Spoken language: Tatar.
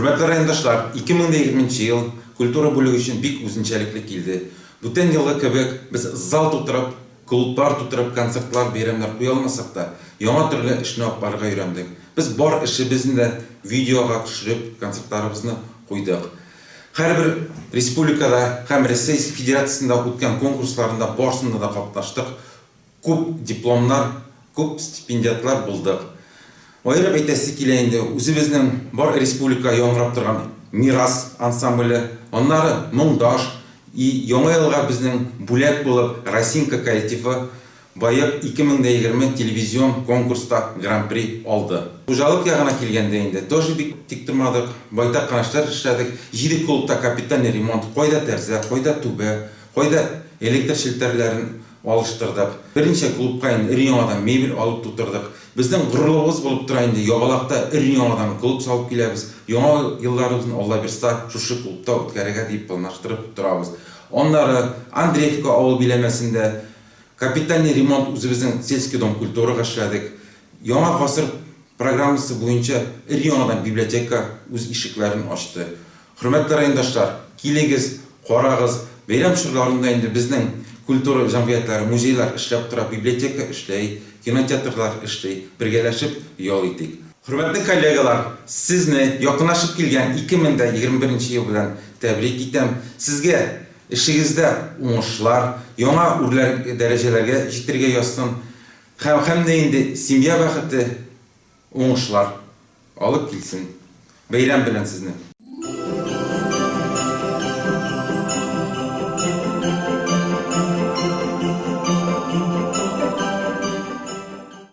Hürmetli rayondaşlar, 2020 yıl kultura bölüğü için bik üzünçelikli kildi. Бүтен yılga kebek biz zal tuturup, klublar tuturup, konsertlar, beyramlar koyalmasak da, yana türlü işini barga öğrendik. Biz bar işimizni de videoga düşürüp, konsertlarımızı koyduk. Her bir respublikada, hem Rusya Federasyasında o'tgan konkurslarında, barsında da katlaştık. Ko'p diplomlar, ko'p stipendiyatlar bulduk. Ayırıp aytasi keleyinde, o'zimizning bor respublika yangrab turgan Miras ansambli, onları Mungdash, Яңа елга безнең бүләк булып Росинка коллективы быел 2020 телевизион конкурста гран-при алды. Хуҗалык ягына килгәндә инде тоже бик тик тормадык, байтак канашлар эшләдек. 7 клубта капитальный ремонт, кайда тәрзә, кайда түбә, кайда электр челтәрләрен алыштырдык. Беренче клубка ир-яңадан мебель алып тутырдык. Безнең горурлыгыбыз булып тора инде, Ябалакта ир-яңадан клуб салып киләбез. Яңа елларыбызны Алла бирсә, шушы клубта үткәрергә дип планлаштырып торабыз. Onları Андреевка авыл биләмәсендә капитальный ремонт үзебезнең сельский дом культурага эшләдек. Яңа гасыр программасы буенча ир-яңадан библиотека үз ишекләрен ачты. Хөрмәтле райондашлар, килегез, карагыз, бәйрәм чорларында инде безнең культура җәмгыятьләре, музейлар эшләп тора, библиотека эшләй, кинотеатрлар эшләй, бергәләшеп ял итик. Hürmetli kollegalar, sizni yakınlaşıp kilgen 2021 yıl bilen tebrik ettim. Sizge işinizde uğuşlar, yana derecelerge jitirge yazsın. Hem de indi simya vakiti uğuşlar alıp kilsin. Beyram bilen sizni.